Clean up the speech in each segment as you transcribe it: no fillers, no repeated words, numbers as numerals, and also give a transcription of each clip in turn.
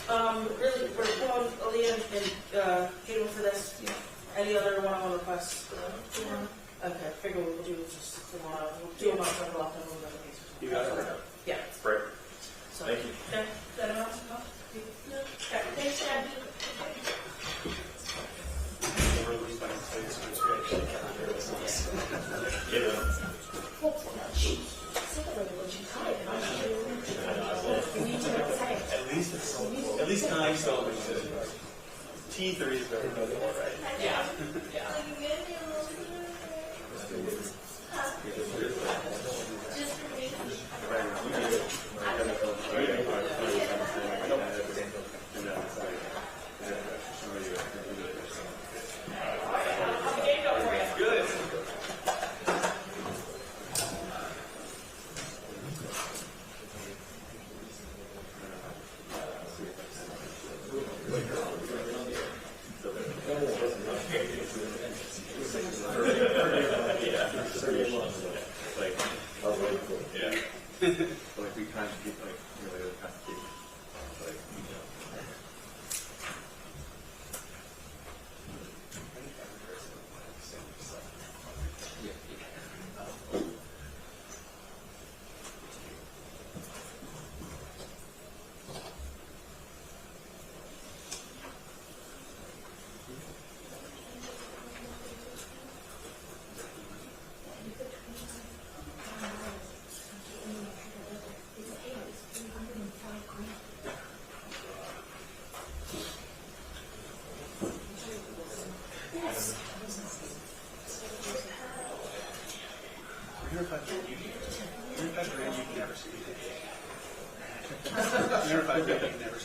Really, we're pulling Aaliyah and June for this. Any other one-on-one requests? Okay, figure we'll do just tomorrow. We'll do them up for the lockdown. You got it. Yeah. Great. So, Thank you. Okay. Is that enough? No? Okay. Thanks, Chad. At least time so T3 is very good, right? Yeah. Yeah.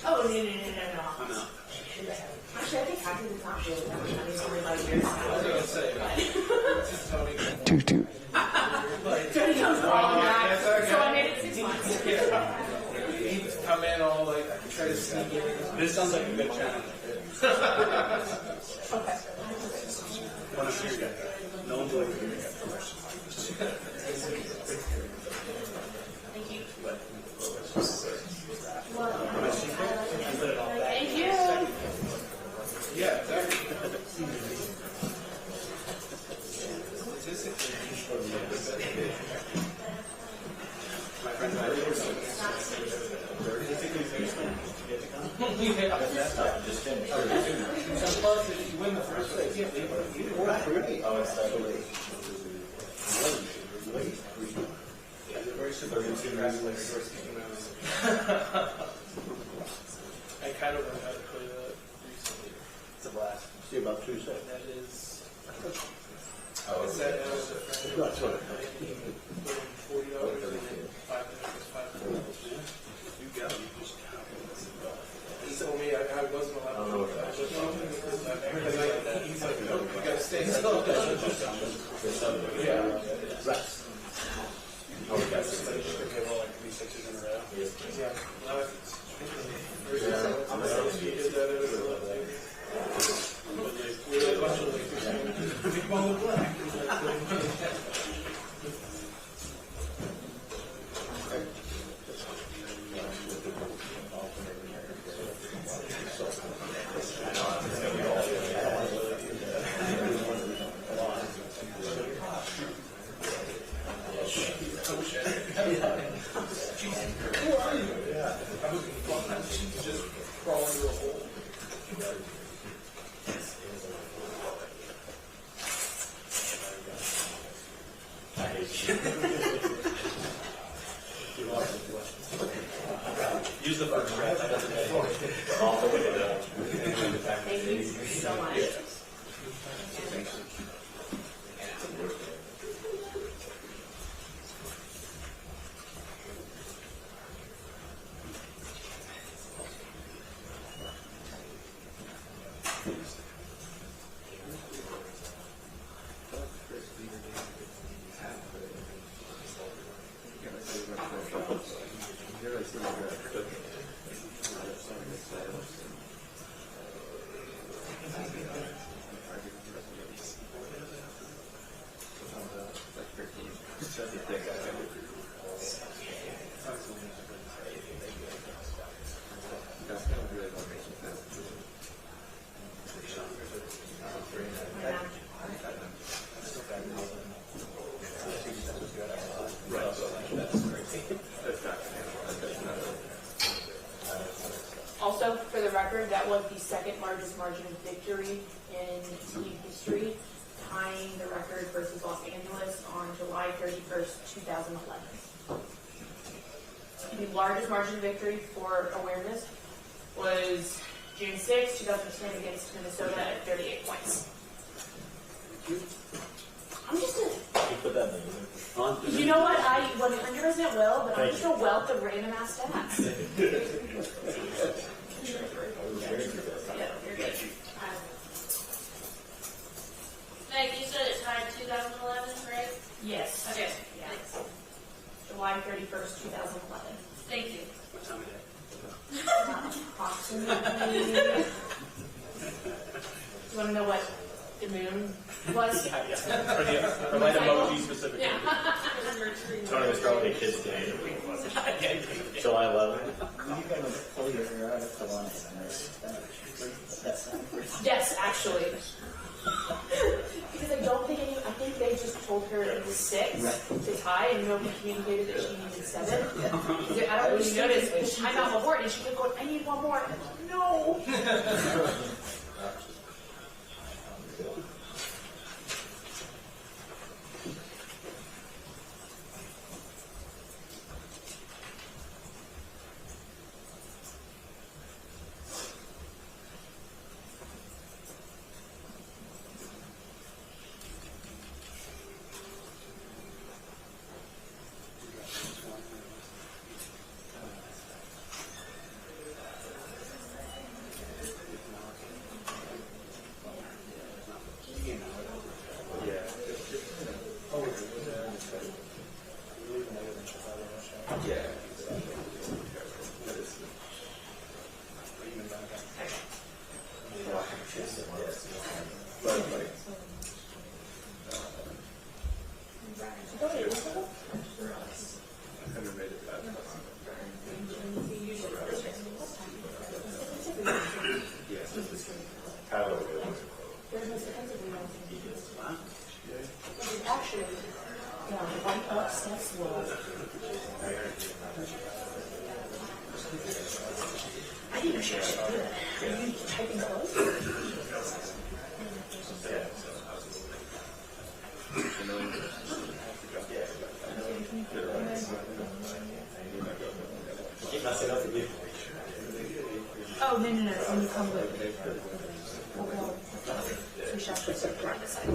Oh, no. I'm out. Actually, I think I did not do it. I mean, it's only like years now. Two. Tony comes along back, so I made it 6 months. He's come in all like, try to sneak in. This sounds like a good challenge. Okay. One of you guys. No one's like you. Thank you. Thank you. Yeah, exactly. My friend, Plus, if you win the first race, you oh, it's that late. very similar to I kind of learned how to play that recently. It's a blast. See about 2 seconds. That is. Oh, It's that was a friend. That's what $40 and 5 minutes was $5. You go. You just He told me I wasn't allowed to do that. He's like, no, you gotta stay still. Yeah. rest. Oh, that's it. Okay, well, like 3 6s in a row. Yeah. I'm a Big ball of black. Who are you? Yeah. I was flying. She's just crawling into a hole. Use the first breath. All the way down. Thank you so much. Also, for the record, that was the second largest margin of victory in team history, tying the record versus Los Angeles on July 31st, 2011. The largest margin of victory for awareness was June 6, 2010 against Minnesota at 38 points. I'm just a... You put that in the You know what? I 100% will, but I'm just a wealth of random ass stats. Yeah, you're good. Meg, you said it tied 2011, right? Yes. Okay, Yeah. thanks. July 31st, 2011. Thank you. What time of day? Approximately. You want to know what the moon was? Yeah. Or light emoji specifically. Tony was probably a kid's day. July 11th. You gotta pull your hair out of the line. Yes, actually. Because I think they just told her it was 6 to tie, and nobody communicated that she needed 7. I don't know if you noticed, but she timed out before it, and she kept going, I need one more. I'm like, no. Actually, yeah, right up steps was. I didn't know she actually did that. Are you typing close? Keep messing up with you. Oh, no. When you come with me. We shall put right beside you.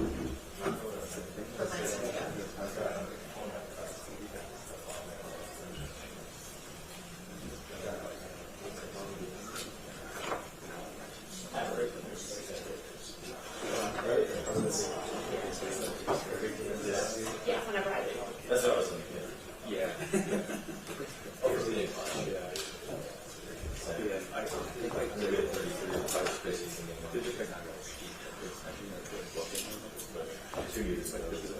Yeah, whenever I do. That's what I was thinking. Yeah. I think like maybe 35 spaces in the digital technology. 2 years like this is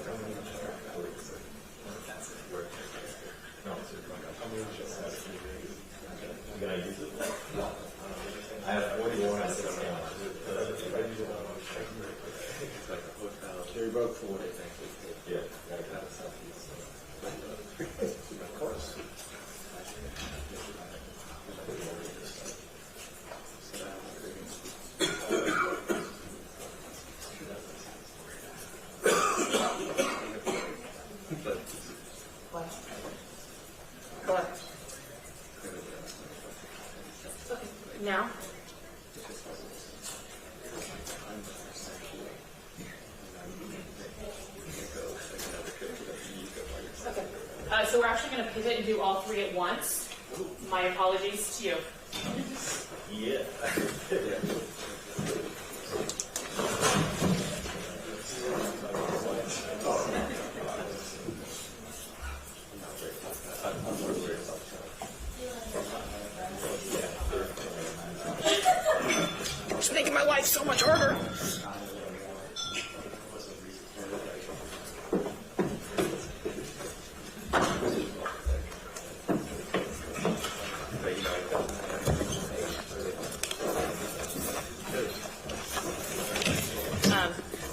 no, I'm gonna use it. I have 41 at 6 now. they're both 40. Yeah. Of course. What? Okay, now? Okay. So we're actually going to pivot and do all 3 at once. My apologies to you. Yeah. It's making my life so much harder.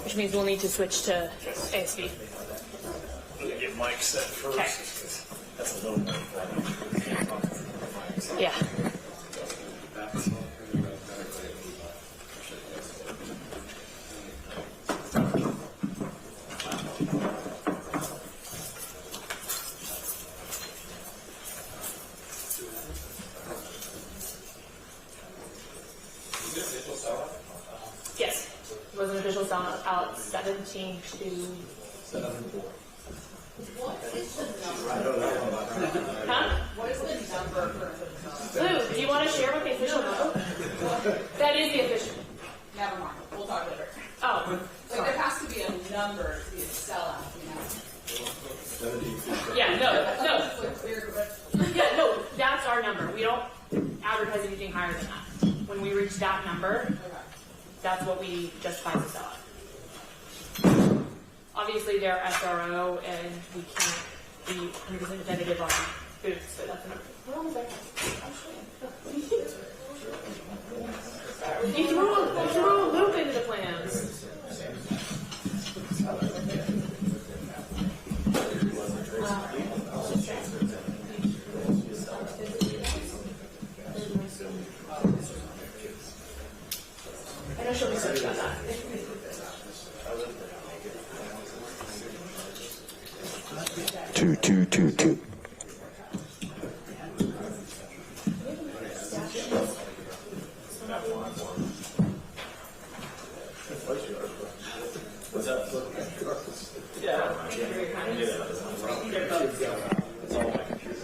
Which means we'll need to switch to ASV. Get Mike set first. Okay. That's a little more important. Yeah. That's sellout? Yes. Was an official sellout out 17 to. 7-4. Huh? What is the number for Lou, do you want to share what the official number? That is the official. Never mind. We'll talk later. Oh. Like there has to be a number to be a sellout, you know. Yeah, no. It's clear, but Yeah, no, that's our number. We don't advertise anything higher than that. When we reach that number, that's what we justify as a sellout. Obviously, they're SRO, and we can't be 100% definitive on booths, so that's a number. What was that? You threw a loop into the plans. I know she'll be searching on that. Two. What's up? Yeah. It's all my computer.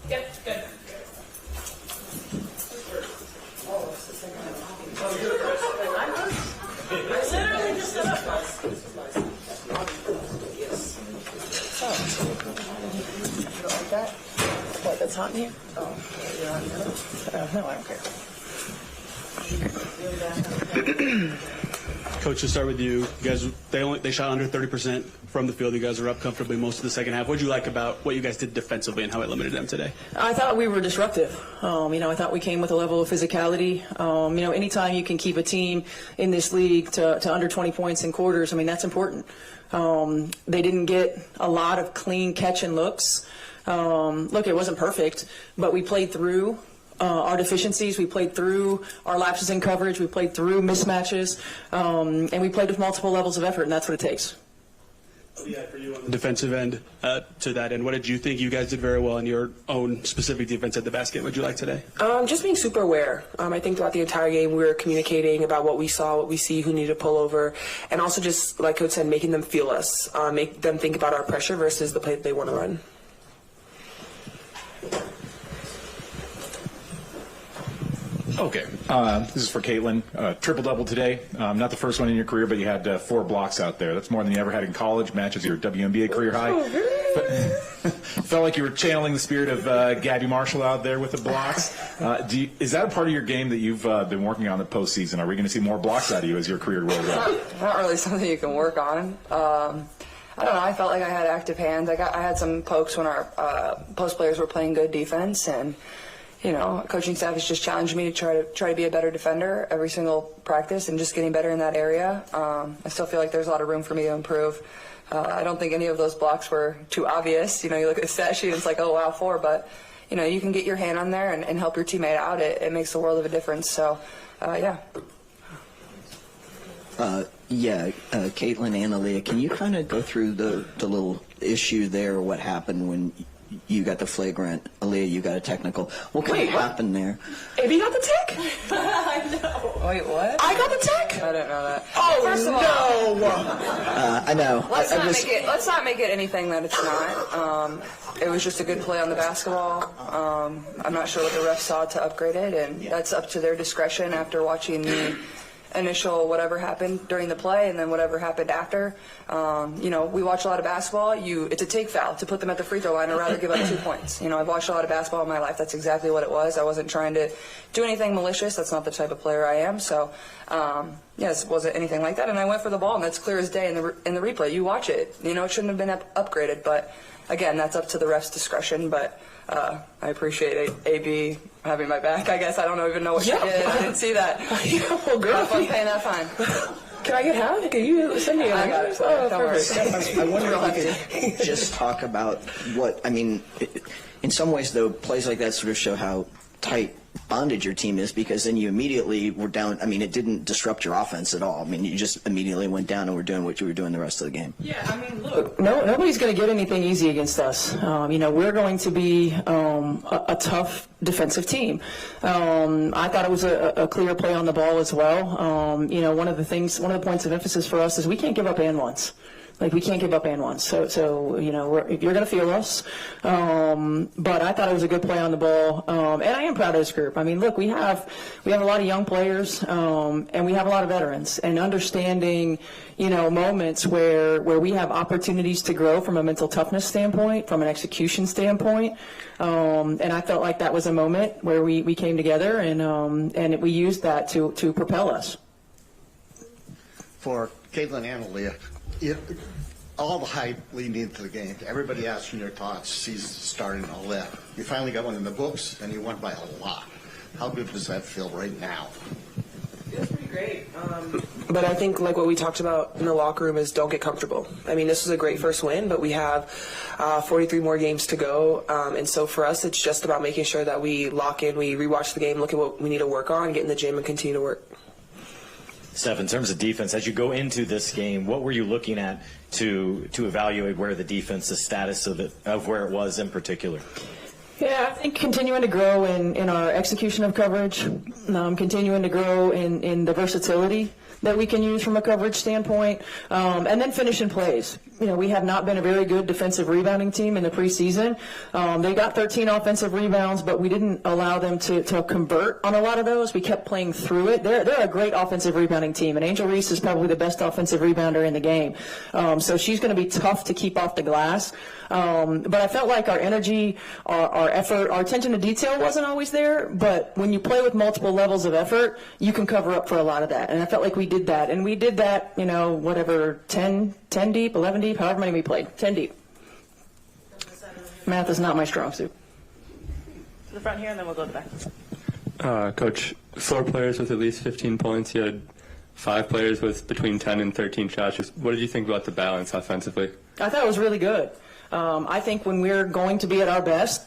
Yep, good. I literally just set up. Like that? What, that's hot in here? Oh, no, I don't care. Coach, to start with you, you guys, they shot under 30% from the field. You guys were up comfortably most of the second half. What did you like about what you guys did defensively and how it limited them today? I thought we were disruptive. I thought we came with a level of physicality. Anytime you can keep a team in this league to under 20 points in quarters, that's important. They didn't get a lot of clean catch and looks. Look, it wasn't perfect, but we played through our deficiencies. We played through our lapses in coverage. We played through mismatches, and we played with multiple levels of effort, and that's what it takes. Yeah, for you on the defensive end, to that end, what did you think? You guys did very well in your own specific defense at the basket. What did you like today? Just being super aware. I think throughout the entire game we were communicating about what we saw, what we see, who needed to pull over, and also just, like Coach said, making them feel us, make them think about our pressure versus the play that they want to run. Okay, this is for Caitlin. Triple-double today. Not the first one in your career, but you had 4 blocks out there. That's more than you ever had in college. Matches your WNBA career high. Felt like you were channeling the spirit of Gabby Marshall out there with the blocks. Is that a part of your game that you've been working on the postseason? Are we going to see more blocks out of you as your career rolls out? Not really something you can work on. I don't know. I felt like I had active hands. I had some pokes when our post players were playing good defense, and coaching staff has just challenged me to try to be a better defender every single practice and just getting better in that area. I still feel like there's a lot of room for me to improve. I don't think any of those blocks were too obvious. You look at the stat sheet, it's like, oh, wow, 4. But, you can get your hand on there and help your teammate out. It makes a world of a difference. So, yeah. Caitlin and Aaliyah, can you kind of go through the little issue there, what happened when you got the flagrant, Aaliyah, you got a technical. What kind of happened there? Abby got the tech? I know. Wait, what? I got the tech? I didn't know that. Oh, First of all, I know. Let's not make it anything that it's not. It was just a good play on the basketball. I'm not sure what the refs saw to upgrade it, and that's up to their discretion after watching the initial whatever happened during the play and then whatever happened after. We watch a lot of basketball. It's a take foul to put them at the free throw line. I'd rather give up 2 points. I've watched a lot of basketball in my life. That's exactly what it was. I wasn't trying to do anything malicious. That's not the type of player I am. So, yes, it wasn't anything like that. And I went for the ball, and that's clear as day in the replay. You watch it. It shouldn't have been upgraded. But, again, that's up to the ref's discretion. But I appreciate AB having my back. I guess I don't even know what she did. I didn't see that. Well, girl, I'm paying that fine. Can I get half? Can you send me? I got it. Oh, Don't worry. I wonder if you could just talk about in some ways, though, plays like that sort of show how tight bonded your team is, because then you immediately were down. I mean, it didn't disrupt your offense at all. I mean, you just immediately went down and were doing what you were doing the rest of the game. Yeah, I mean, look, nobody's going to get anything easy against us. We're going to be a tough defensive team. I thought it was a clear play on the ball as well. One of the points of emphasis for us is we can't give up and ones. Like, we can't give up and ones. So if you're going to feel us. But I thought it was a good play on the ball. And I am proud of this group. I mean, look, we have a lot of young players, and we have a lot of veterans. And understanding, moments where we have opportunities to grow from a mental toughness standpoint, from an execution standpoint. And I felt like that was a moment where we came together and we used that to propel us. For Caitlin and Aaliyah, all the hype leading into the game, everybody asking their thoughts, season starting and all that. You finally got one in the books, and you won by a lot. How good does that feel right now? Feels pretty great. But I think, like what we talked about in the locker room, is don't get comfortable. I mean, this was a great first win, but we have 43 more games to go. And so for us, it's just about making sure that we lock in, we rewatch the game, look at what we need to work on, get in the gym, and continue to work. Steph, in terms of defense, as you go into this game, what were you looking at to evaluate where the defense, the status of where it was in particular? Yeah, I think continuing to grow in our execution of coverage, continuing to grow in the versatility that we can use from a coverage standpoint, and then finishing plays. We have not been a very good defensive rebounding team in the preseason. They got 13 offensive rebounds, but we didn't allow them to convert on a lot of those. We kept playing through it. They're a great offensive rebounding team, and Angel Reese is probably the best offensive rebounder in the game. So she's going to be tough to keep off the glass. But I felt like our energy, our effort, our attention to detail wasn't always there. But when you play with multiple levels of effort, you can cover up for a lot of that. And I felt like we did that. And we did that, 10 deep, 11 deep, however many we played, 10 deep. Math is not my strong suit. To the front here, and then we'll go to the back. Coach, 4 players with at least 15 points. You had 5 players with between 10 and 13 shots. What did you think about the balance offensively? I thought it was really good. I think when we're going to be at our best,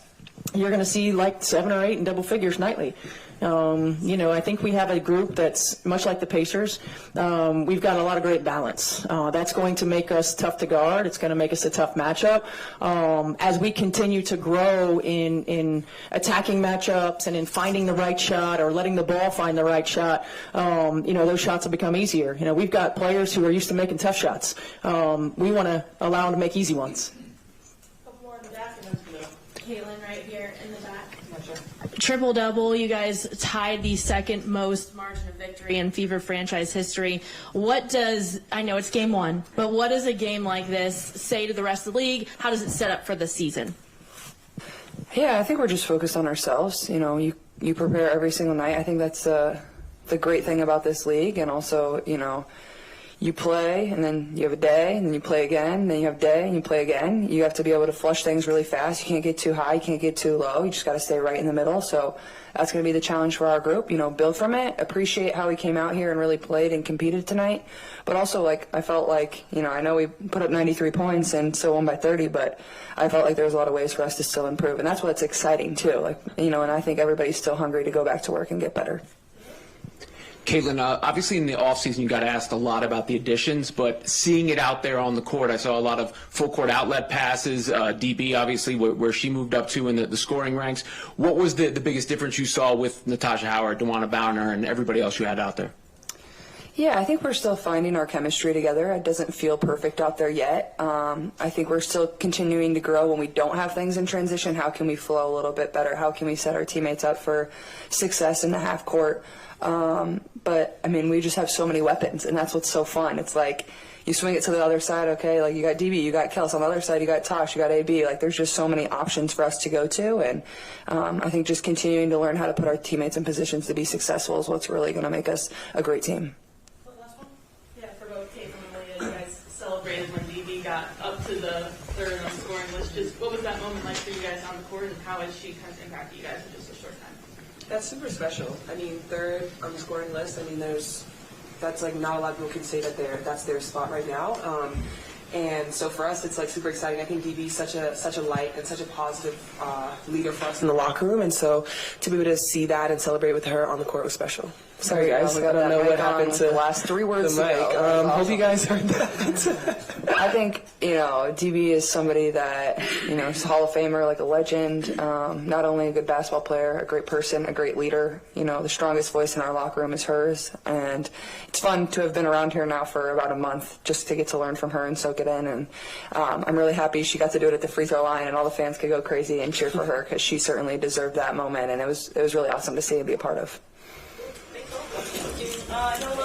you're going to see like 7 or 8 in double figures nightly. I think we have a group that's much like the Pacers. We've got a lot of great balance. That's going to make us tough to guard. It's going to make us a tough matchup. As we continue to grow in attacking matchups and in finding the right shot or letting the ball find the right shot, those shots will become easier. We've got players who are used to making tough shots. We want to allow them to make easy ones. Caitlin right here in the back. Triple-double, you guys tied the second most margin of victory in Fever franchise history. I know it's game 1, but what does a game like this say to the rest of the league? How does it set up for the season? Yeah, I think we're just focused on ourselves. You prepare every single night. I think that's the great thing about this league. And also, you play, and then you have a day, and then you play again, and then you have a day, and you play again. You have to be able to flush things really fast. You can't get too high, you can't get too low. You just got to stay right in the middle. So that's going to be the challenge for our group. Build from it, appreciate how we came out here and really played and competed tonight. But also, I felt like, I know we put up 93 points and still won by 30, but I felt like there was a lot of ways for us to still improve. And that's what's exciting, too. And I think everybody's still hungry to go back to work and get better. Caitlin, obviously in the offseason you got asked a lot about the additions, but seeing it out there on the court, I saw a lot of full-court outlet passes, DB obviously where she moved up to in the scoring ranks. What was the biggest difference you saw with Natasha Howard, DeWanna Bowner, and everybody else you had out there? Yeah, I think we're still finding our chemistry together. It doesn't feel perfect out there yet. I think we're still continuing to grow when we don't have things in transition. How can we flow a little bit better? How can we set our teammates up for success in the half court? But we just have so many weapons, and that's what's so fun. It's like you swing it to the other side, okay, you got DB, you got Kels. On the other side, you got Tosh, you got AB. There's just so many options for us to go to, and I think just continuing to learn how to put our teammates in positions to be successful is what's really going to make us a great team. Yeah, for both Caitlin and Leah, you guys celebrated when DB got up to the third on the scoring list. What was that moment like for you guys on the court, and how has she kind of impacted you guys in just a short time? That's super special. Third on the scoring list. That's not a lot of people can say that that's their spot right now. And so for us, it's like super exciting. I think DB is such a light and such a positive leader for us in the locker room, and so to be able to see that and celebrate with her on the court was special. Sorry guys, I don't know what happened to the last 3 words. the mic. Hope you guys heard that. I think, DB is somebody that, is a Hall of Famer, like a legend, not only a good basketball player, a great person, a great leader. The strongest voice in our locker room is hers, and it's fun to have been around here now for about a month just to get to learn from her and soak it in, and I'm really happy she got to do it at the free throw line and all the fans could go crazy and cheer for her because she certainly deserved that moment, and it was really awesome to see and be a part of. I know